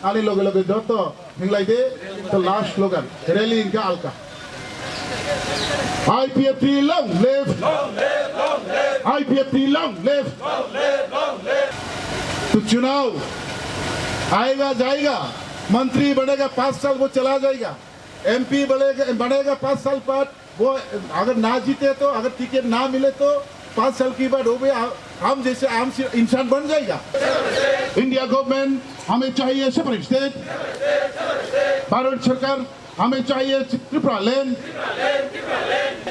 Ali loge joto hinglaide the last slogan rally inka alka IPFT long live IPFT long live तो चुनाव आएगा जाएगा मंत्री बनेगा 5 साल वो चला जाएगा एमपी बनेगा 5 साल बाद वो अगर ना जीते तो अगर टिकट ना मिले तो 5 साल की बाद वो भी हम जैसे आम इंसान बन जाएगा। इंडिया गवर्नमेंट हमें चाहिए सेपरेट स्टेट, भारत सरकार हमें चाहिए Tripura land,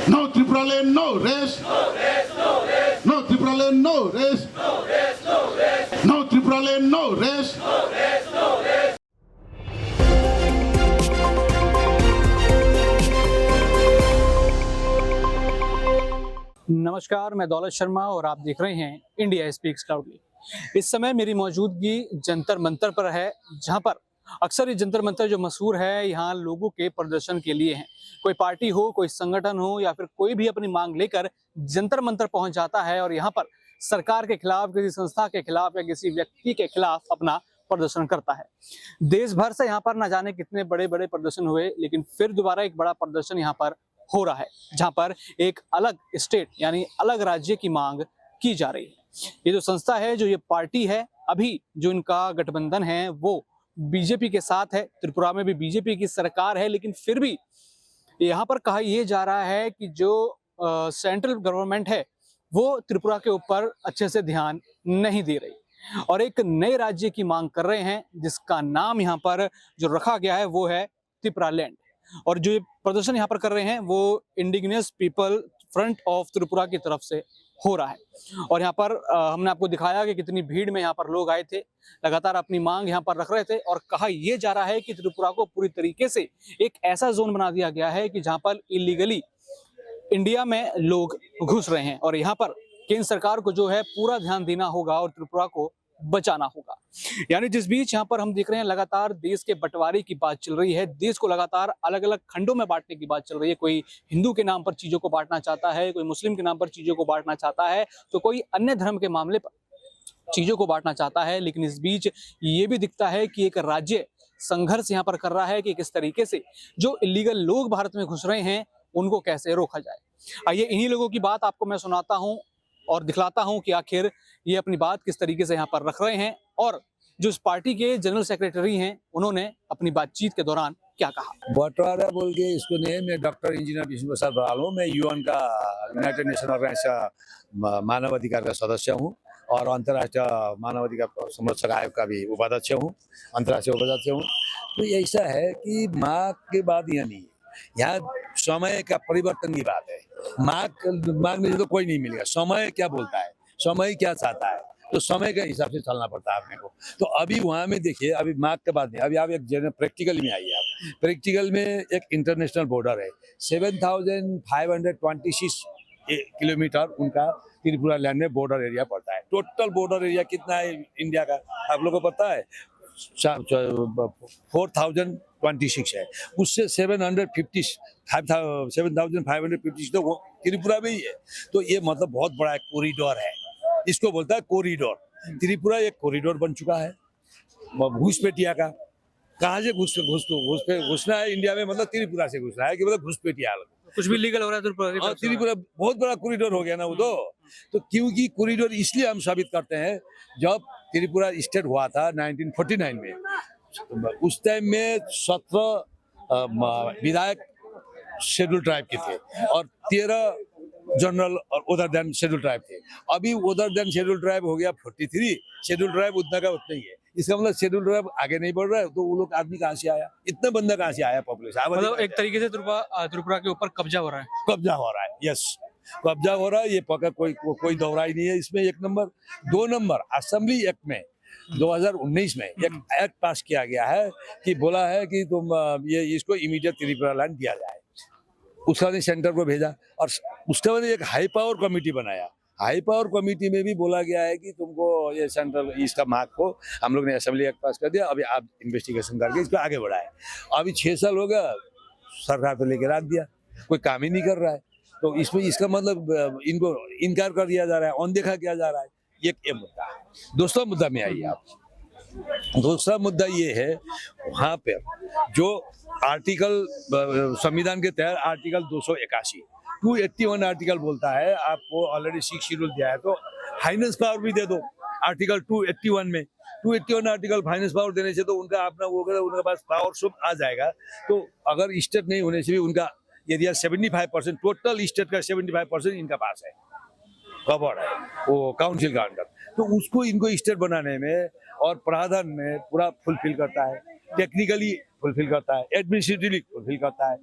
no Tripura land no rest, no Tripura land no rest, no Tripura land no rest. नमस्कार, मैं दौलत शर्मा और आप देख रहे हैं इंडिया स्पीक्स लाउडली। इस समय मेरी मौजूदगी जंतर मंतर पर है, जहां पर अक्सर ये जंतर मंतर जो मशहूर है यहाँ लोगों के प्रदर्शन के लिए है। कोई पार्टी हो, कोई संगठन हो या फिर कोई भी अपनी मांग लेकर जंतर मंतर पहुंच जाता है और यहाँ पर सरकार के खिलाफ, किसी संस्था के खिलाफ या किसी व्यक्ति के खिलाफ अपना प्रदर्शन करता है। देश भर से यहाँ पर न जाने कितने बड़े बड़े प्रदर्शन हुए, लेकिन फिर दोबारा एक बड़ा प्रदर्शन यहाँ पर हो रहा है, जहां पर एक अलग स्टेट यानी अलग राज्य की मांग की जा रही है। ये जो संस्था है, जो ये पार्टी है, अभी जो इनका गठबंधन है वो बीजेपी के साथ है। त्रिपुरा में भी बीजेपी की सरकार है, लेकिन फिर भी यहाँ पर कहा यह जा रहा है कि जो सेंट्रल गवर्नमेंट है वो त्रिपुरा के ऊपर अच्छे से ध्यान नहीं दे रही और एक नए राज्य की मांग कर रहे हैं, जिसका नाम यहाँ पर जो रखा गया है वो है त्रिपुरा लैंड। और जो ये प्रदर्शन यहाँ पर कर रहे हैं वो indigenous people front of Tripura की तरफ से हो रहा है। और यहाँ पर हमने आपको दिखाया कि कितनी भीड़ में यहाँ पर लोग आए थे, लगातार अपनी मांग यहाँ पर रख रहे थे और कहा यह जा रहा है कि त्रिपुरा को पूरी तरीके से एक ऐसा जोन बना दिया गया है कि जहाँ पर इलीगली इंडिया में लोग घुस रहे हैं और यहाँ पर केंद्र सरकार को जो है पूरा ध्यान देना होगा और त्रिपुरा को बचाना होगा। यानी जिस बीच यहाँ पर हम देख रहे हैं लगातार देश के बंटवारे की बात चल रही है, देश को लगातार अलग अलग खंडों में बांटने की बात चल रही है। कोई हिंदू के नाम पर चीजों को बांटना चाहता है, कोई मुस्लिम के नाम पर चीजों को बांटना चाहता है, तो कोई अन्य धर्म के मामले पर चीजों को बांटना चाहता है। लेकिन इस बीच ये भी दिखता है कि एक राज्य संघर्ष यहाँ पर कर रहा है कि किस तरीके से जो इलीगल लोग भारत में घुस रहे हैं उनको कैसे रोका जाए। आइए इन्हीं लोगों की बात आपको मैं सुनाता हूँ और दिखलाता हूं कि आखिर ये अपनी बात किस तरीके से यहाँ पर रख रहे हैं और जो इस पार्टी के जनरल सेक्रेटरी हैं उन्होंने अपनी बातचीत के दौरान क्या कहा। बंटवारा बोल के इसको नहीं, मैं डॉक्टर इंजीनियर विष्णु प्रसाद बराल हूँ। मैं यूएन का यूनाइटेड नेशन ऑर्गेनाइजेशन मानवाधिकार का सदस्य हूँ और अंतर्राष्ट्रीय मानवाधिकार संरक्षक आयोग का भी उपाध्यक्ष हूँ, अंतर्राष्ट्रीय उपाध्यक्ष हूँ। तो ऐसा है कि माँ के बाद यह नहीं है, यहाँ समय का परिवर्तन की बात है। मार्ग में तो कोई नहीं मिलेगा। समय क्या बोलता है, समय क्या चाहता है, तो समय के हिसाब से चलना पड़ता है अपने को। तो अभी वहाँ में देखिए, अभी मार्ग के बाद नहीं, अभी आप एक प्रैक्टिकल में आइए। आप प्रैक्टिकल में एक इंटरनेशनल बॉर्डर है, 7526 किलोमीटर उनका त्रिपुरा लैंड में बॉर्डर एरिया पड़ता है। टोटल बॉर्डर एरिया कितना है इंडिया का आप लोगों को पता है? 4026 है, उससे 7556 तो त्रिपुरा में ही है। तो ये मतलब बहुत बड़ा एक कॉरिडोर है, इसको बोलता है कॉरिडोर। त्रिपुरा एक कॉरिडोर बन चुका है घुसपैठिया का। कहाँ से घुसना है इंडिया में, मतलब त्रिपुरा से घुसना है कि मतलब घुसपैठिया कुछ भी लीगल हो रहा है त्रिपुरा बहुत बड़ा कॉरिडोर हो गया ना वो तो क्योंकि कॉरिडोर इसलिए हम साबित करते हैं, जब त्रिपुरा स्टेट हुआ था 1949 में, उस टाइम में 17 विधायक शेड्यूल ट्राइब के थे और 13 जनरल और उधर देन शेड्यूल ट्राइब थे। अभी उधर देन शेड्यूल ट्राइब हो गया 43, शेड्यूल ट्राइब उतना का उतना ही है। इसका मतलब शेड्यूल ट्राइब आगे नहीं बढ़ रहा है, तो वो लोग आदमी कहाँ से आया, इतना बंदा कहाँ से आया पॉपुलेशन। मतलब एक तरीके से त्रिपुरा के ऊपर कब्जा हो रहा है। कब्जा हो रहा है, यस, कब्जा हो रहा है। ये पक्का कोई दोहरा ही नहीं है इसमें। 1 नंबर 2 नंबर असेंबली एक्ट में 2019 में एक एक्ट पास किया गया है कि बोला है कि तुम ये इसको इमीडिएट त्रिपुरा लैंड दिया जाए। उसका ने सेंटर को भेजा और उसके बाद एक हाई पावर कमेटी बनाया। हाई पावर कमेटी में भी बोला गया है कि तुमको ये सेंट्रल इसका मार्ग को हम लोग ने असेंबली एक्ट पास कर दिया, अभी आप इन्वेस्टिगेशन करके इसको आगे बढ़ाए। अभी 6 साल हो गया, सरकार तो लेके रख दिया, कोई काम ही नहीं कर रहा है। तो इसमें इसका मतलब इनको इनकार कर दिया जा रहा है, अनदेखा किया जा रहा है। ये मुद्दा है। दूसरा मुद्दा में आइए आप। दूसरा मुद्दा ये है वहाँ पे जो आर्टिकल संविधान के तहत आर्टिकल 281 281 आर्टिकल बोलता है आपको ऑलरेडी 6 शेड्यूल दिया है, तो फाइनेंस पावर भी दे दो आर्टिकल 281 में। 281 आर्टिकल फाइनेंस पावर देने से तो उनका अपना वो उनके पास पावर सब आ जाएगा। तो अगर स्टेट नहीं होने से भी उनका एरिया 75% टोटल स्टेट का 75% इनका पास है, कवर है वो काउंसिल का अंडर। तो उसको इनको स्टेट बनाने में और प्रावधान में पूरा फुलफिल करता है, टेक्निकली फुलफिल करता है, एडमिनिस्ट्रेटिवली फुलफिल करता है,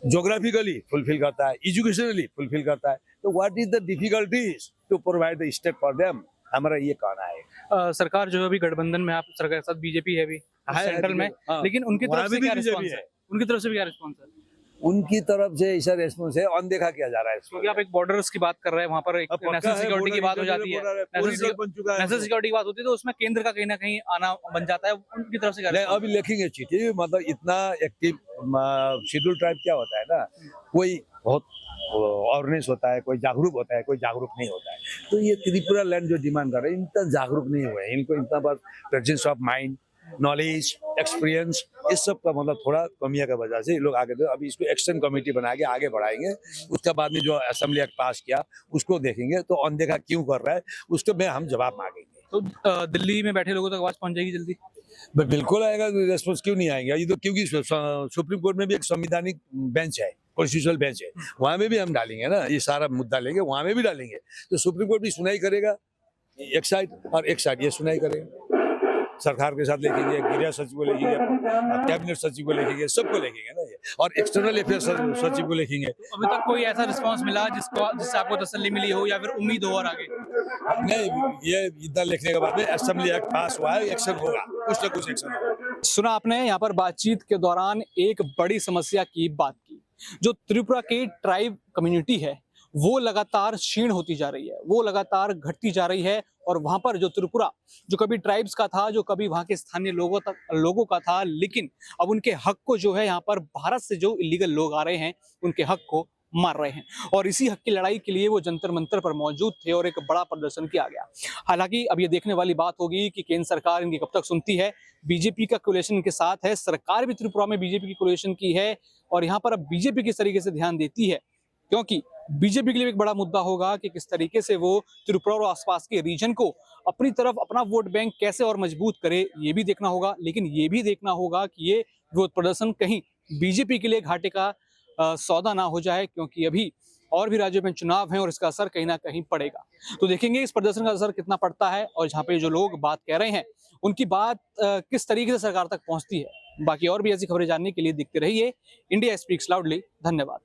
जोग्राफिकली फुलफिल करता है, एजुकेशनली फुलफिल करता है। तो what is the difficulties to provide the state for them, हमारा ये कहना है। सरकार जो है अभी गठबंधन में, आप सरकार के साथ बीजेपी है अभी सेंट्रल में, हाँ। लेकिन उनकी वहाँ तरफ से भी क्या बीजेपी रिस्पॉन्स है। है? उनकी तरफ से भी क्या रिस्पॉन्स है? उनकी तरफ से ऐसा रेस्पॉन्स है, अनदेखा किया जा रहा है इसको। क्योंकि आप एक बॉर्डर्स की बात कर रहे हैं, वहाँ पर एक नेशनल सिक्योरिटी की बात हो जाती है, नेशनल सिक्योरिटी की बात होती है, तो उसमें केंद्र का कहीं ना कहीं आना बन जाता है। उनकी तरफ से क्या नहीं, response अभी लिखेंगे चिट्ठी, मतलब इतना एक्टिव शेड्यूल ट्राइब क्या होता है ना, कोई बहुत अवेयरनेस होता है, कोई जागरूक होता है, कोई जागरूक नहीं होता है। तो ये त्रिपुरा लैंड जो डिमांड कर रहे हैं, इतना जागरूक नहीं हुए हैं, इनको इतना बस presence of mind, knowledge, experience, इस सब का मतलब थोड़ा कमियां की वजह से ये लोग आगे। तो अभी इसको एक्शन कमेटी बना के आगे बढ़ाएंगे। उसके बाद में जो असेंबली एक्ट पास किया उसको देखेंगे, तो अनदेखा क्यों कर रहा है उसको में हम जवाब मांगेंगे। तो दिल्ली में बैठे लोगों तक आवाज पहुंच जाएगी जल्दी? बिल्कुल आएगा, रेस्पॉन्स क्यों नहीं आएगा? ये तो क्योंकि सुप्रीम कोर्ट में भी एक संवैधानिक बेंच है, कॉन्स्टिट्यूशनल बेंच है, वहां में भी हम डालेंगे ना, ये सारा मुद्दा लेंगे, वहां में भी डालेंगे। तो सुप्रीम कोर्ट भी सुनाई करेगा एक साइड, और एक साइड ये सुनाई करेगा। सरकार के साथ लिखेंगे, गृह सचिव को लिखेंगे, कैबिनेट सचिव को लिखेंगे, सबको लिखेंगे ना ये, और एक्सटर्नल अफेयर सचिव को लिखेंगे। अभी तक कोई ऐसा रिस्पांस मिला जिससे आपको तसल्ली मिली हो या फिर उम्मीद हो और आगे? नहीं, ये इतना लिखने के बाद में असेंबली एक्ट पास हुआ है, एक्शन होगा, कुछ ना कुछ एक्शन होगा। सुना आपने, यहाँ पर बातचीत के दौरान एक बड़ी समस्या की बात की। जो त्रिपुरा की ट्राइब कम्युनिटी है वो लगातार क्षीण होती जा रही है, वो लगातार घटती जा रही है। और वहां पर जो त्रिपुरा जो कभी ट्राइब्स का था, जो कभी वहां के स्थानीय लोगों का था, लेकिन अब उनके हक को जो है यहाँ पर भारत से जो इलीगल लोग आ रहे हैं उनके हक को मार रहे हैं। और इसी हक की लड़ाई के लिए वो जंतर मंतर पर मौजूद थे और एक बड़ा प्रदर्शन किया गया। हालांकि अब ये देखने वाली बात होगी कि केंद्र सरकार इनकी कब तक सुनती है। बीजेपी का कोलिशन इनके साथ है, सरकार भी त्रिपुरा में बीजेपी की कोलिशन की है, और यहाँ पर अब बीजेपी किस तरीके से ध्यान देती है, क्योंकि बीजेपी के लिए एक बड़ा मुद्दा होगा कि किस तरीके से वो त्रिपुरा और आसपास के रीजन को अपनी तरफ, अपना वोट बैंक कैसे और मजबूत करे, ये भी देखना होगा। लेकिन ये भी देखना होगा कि ये विरोध प्रदर्शन कहीं बीजेपी के लिए घाटे का सौदा ना हो जाए, क्योंकि अभी और भी राज्यों में चुनाव हैं और इसका असर कहीं ना कहीं पड़ेगा। तो देखेंगे इस प्रदर्शन का असर कितना पड़ता है, और जहाँ पे जो लोग बात कह रहे हैं उनकी बात किस तरीके से सरकार तक पहुंचती है। बाकी और भी ऐसी खबरें जानने के लिए देखते रहिए इंडिया स्पीक्स लाउडली। धन्यवाद।